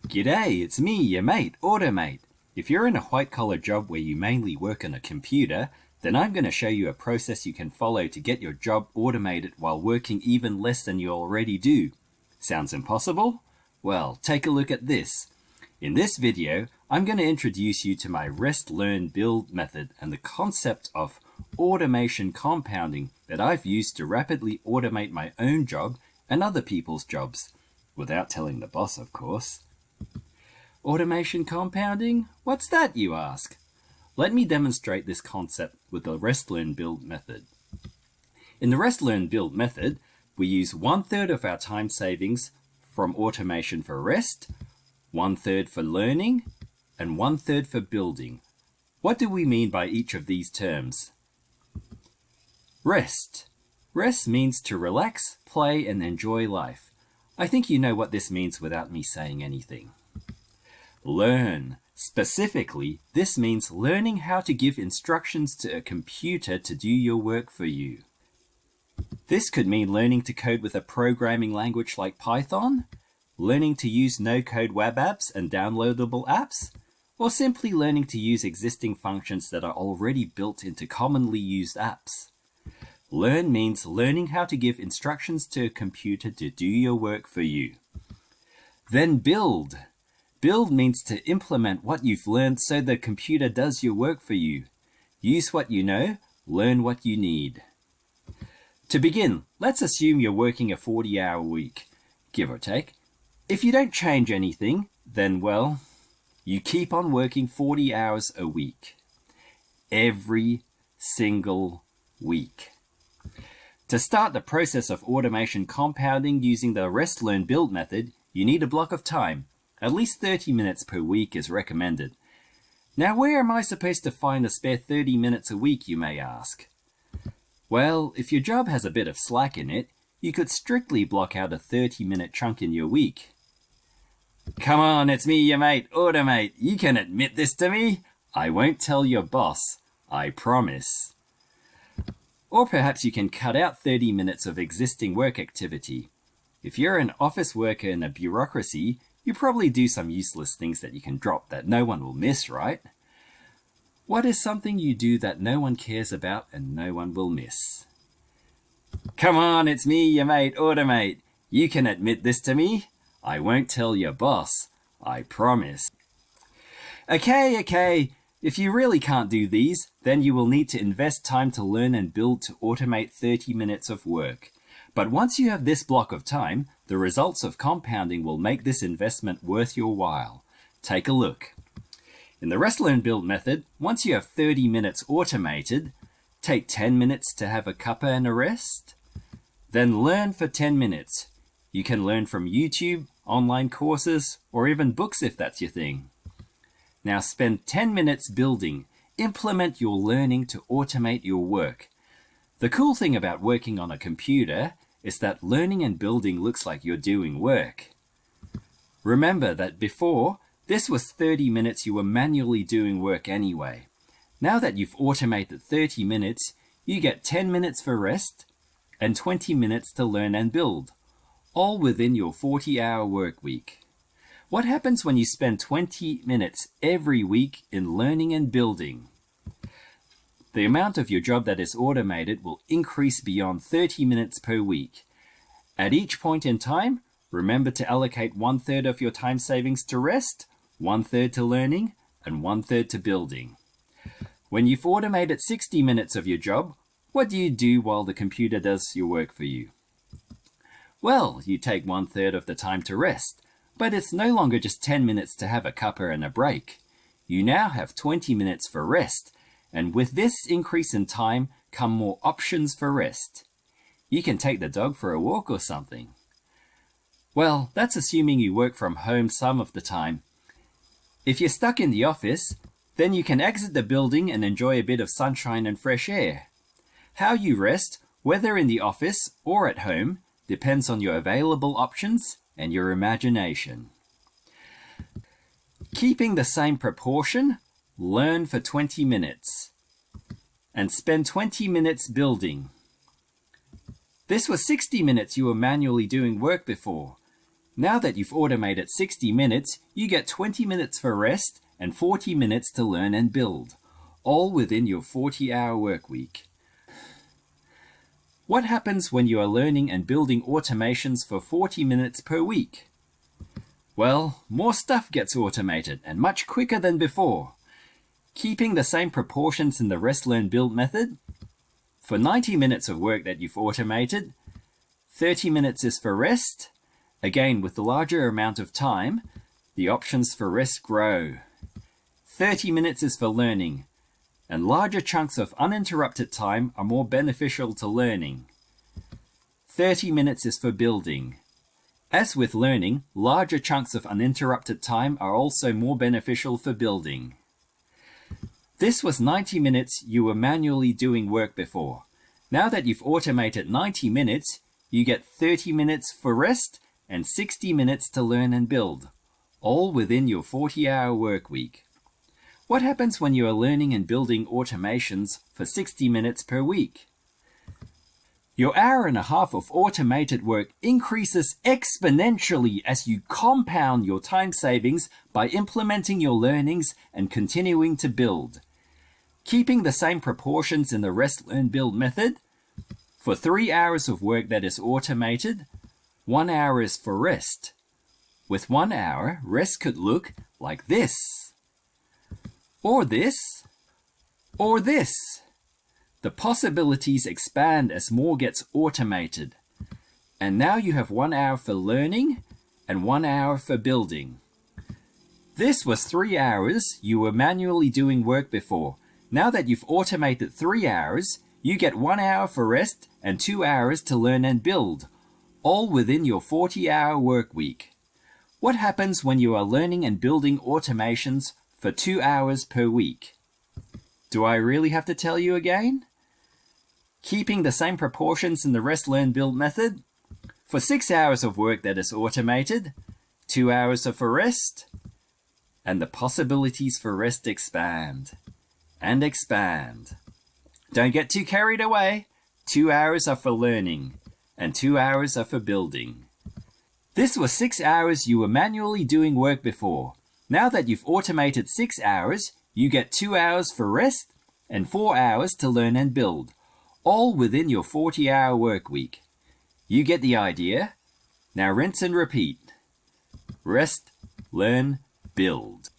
G'day, it's me, your mate, Automate. If you're in a white-collar job where you mainly work on a computer, then I'm going to show you a process you can follow to get your job automated while working even less than you already do. Sounds impossible? Well, take a look at this. In this video, I'm going to introduce you to my rest, learn, build method and the concept of automation compounding that I've used to rapidly automate my own job and other people's jobs, without telling the boss, of course. Automation compounding? What's that, you ask? Let me demonstrate this concept with the rest, learn, build method. In the rest, learn, build method, we use 1/3 of our time savings from automation for rest, 1/3 for learning, and 1/3 for building. What do we mean by each of these terms? Rest. Rest means to relax, play, and enjoy life. I think you know what this means without me saying anything. Learn. Specifically, this means learning how to give instructions to a computer to do your work for you. This could mean learning to code with a programming language like Python, learning to use no-code web apps and downloadable apps, or simply learning to use existing functions that are already built into commonly used apps. Learn means learning how to give instructions to a computer to do your work for you. Then build. Build means to implement what you've learned so the computer does your work for you. Use what you know, learn what you need. To begin, let's assume you're working a 40-hour week, give or take. If you don't change anything, then well, you keep on working 40 hours a week. Every single week. To start the process of automation compounding using the rest, learn, build method, you need a block of time. At least 30 minutes per week is recommended. Now, where am I supposed to find a spare 30 minutes a week, you may ask? Well, if your job has a bit of slack in it, you could strictly block out a 30-minute chunk in your week. Come on, it's me, your mate, Automate. You can admit this to me. I won't tell your boss. I promise. Or perhaps you can cut out 30 minutes of existing work activity. If you're an office worker in a bureaucracy, you probably do some useless things that you can drop that no one will miss, right? What is something you do that no one cares about and no one will miss? Come on, it's me, your mate, Automate. You can admit this to me. I won't tell your boss. I promise. Okay. If you really can't do these, then you will need to invest time to learn and build to automate 30 minutes of work. But once you have this block of time, the results of compounding will make this investment worth your while. Take a look. In the rest, learn, build method, once you have 30 minutes automated, take 10 minutes to have a cuppa and a rest. Then learn for 10 minutes. You can learn from YouTube, online courses, or even books if that's your thing. Now spend 10 minutes building. Implement your learning to automate your work. The cool thing about working on a computer is that learning and building looks like you're doing work. Remember that before, this was 30 minutes you were manually doing work anyway. Now that you've automated 30 minutes, you get 10 minutes for rest and 20 minutes to learn and build, all within your 40-hour work week. What happens when you spend 20 minutes every week in learning and building? The amount of your job that is automated will increase beyond 30 minutes per week. At each point in time, remember to allocate 1/3 of your time savings to rest, 1/3 to learning, and 1/3 to building. When you've automated 60 minutes of your job, what do you do while the computer does your work for you? Well, you take 1/3 of the time to rest, but it's no longer just 10 minutes to have a cuppa and a break. You now have 20 minutes for rest, and with this increase in time come more options for rest. You can take the dog for a walk or something. Well, that's assuming you work from home some of the time. If you're stuck in the office, then you can exit the building and enjoy a bit of sunshine and fresh air. How you rest, whether in the office or at home, depends on your available options and your imagination. Keeping the same proportion, learn for 20 minutes and spend 20 minutes building. This was 60 minutes you were manually doing work before. Now that you've automated 60 minutes, you get 20 minutes for rest and 40 minutes to learn and build, all within your 40-hour work week. What happens when you are learning and building automations for 40 minutes per week? Well, more stuff gets automated and much quicker than before. Keeping the same proportions in the rest, learn, build method. For 90 minutes of work that you've automated, 30 minutes is for rest. Again, with the larger amount of time, the options for rest grow. 30 minutes is for learning, and larger chunks of uninterrupted time are more beneficial to learning. 30 minutes is for building. As with learning, larger chunks of uninterrupted time are also more beneficial for building. This was 90 minutes you were manually doing work before. Now that you've automated 90 minutes, you get 30 minutes for rest and 60 minutes to learn and build, all within your 40-hour work week. What happens when you are learning and building automations for 60 minutes per week? Your hour and a half of automated work increases exponentially as you compound your time savings by implementing your learnings and continuing to build. Keeping the same proportions in the rest, learn, build method. For 3 hours of work that is automated, 1 hour is for rest. With 1 hour, rest could look like this. Or this. Or this. The possibilities expand as more gets automated. And now you have 1 hour for learning and 1 hour for building. This was 3 hours you were manually doing work before. Now that you've automated 3 hours, you get 1 hour for rest and 2 hours to learn and build, all within your 40-hour work week. What happens when you are learning and building automations for 2 hours per week? Do I really have to tell you again? Keeping the same proportions in the rest, learn, build method. For 6 hours of work that is automated, 2 hours are for rest, and the possibilities for rest expand and expand. Don't get too carried away. 2 hours are for learning and 2 hours are for building. This was 6 hours you were manually doing work before. Now that you've automated 6 hours, you get 2 hours for rest and 4 hours to learn and build, all within your 40-hour work week. You get the idea? Now rinse and repeat. Rest, learn, build.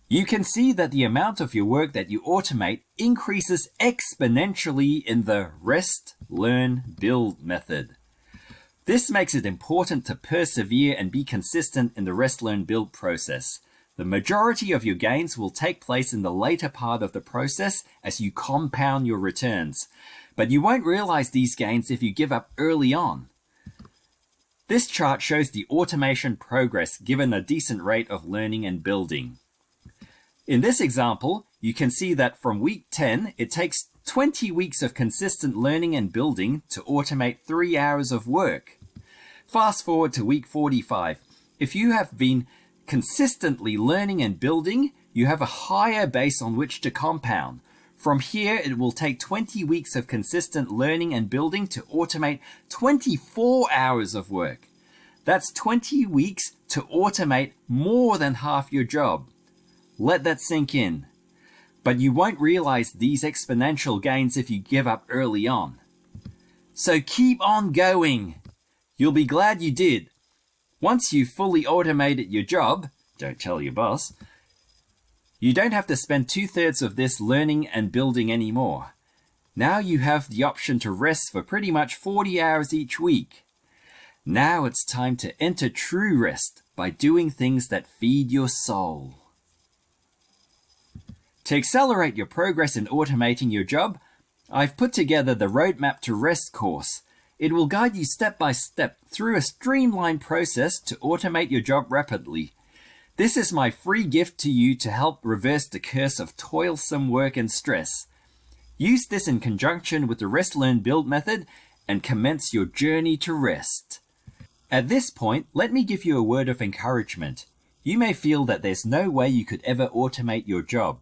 You can see that the amount of your work that you automate increases exponentially in the rest, learn, build method. This makes it important to persevere and be consistent in the rest, learn, build process. The majority of your gains will take place in the later part of the process as you compound your returns, but you won't realize these gains if you give up early on. This chart shows the automation progress given a decent rate of learning and building. In this example, you can see that from week 10, it takes 20 weeks of consistent learning and building to automate 3 hours of work. Fast forward to week 45. If you have been consistently learning and building, you have a higher base on which to compound. From here, it will take 20 weeks of consistent learning and building to automate 24 hours of work. That's 20 weeks to automate more than half your job. Let that sink in. But you won't realize these exponential gains if you give up early on. So keep on going. You'll be glad you did. Once you've fully automated your job, don't tell your boss, you don't have to spend 2/3 of this learning and building anymore. Now you have the option to rest for pretty much 40 hours each week. Now it's time to enter true rest by doing things that feed your soul. To accelerate your progress in automating your job, I've put together the Roadmap to Rest course. It will guide you step by step through a streamlined process to automate your job rapidly. This is my free gift to you to help reverse the curse of toilsome work and stress. Use this in conjunction with the Rest, Learn, Build method and commence your journey to rest. At this point, let me give you a word of encouragement. You may feel that there's no way you could ever automate your job.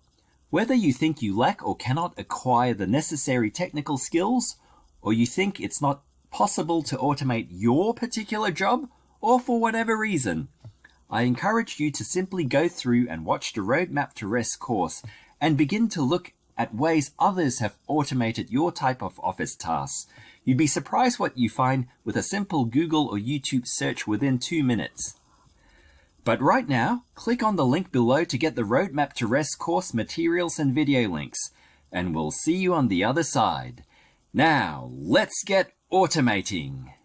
Whether you think you lack or cannot acquire the necessary technical skills, or you think it's not possible to automate your particular job, or for whatever reason. I encourage you to simply go through and watch the Roadmap to Rest course and begin to look at ways others have automated your type of office tasks. You'd be surprised what you find with a simple Google or YouTube search within 2 minutes. But right now, click on the link below to get the Roadmap to Rest course materials and video links, and we'll see you on the other side. Now, let's get automating!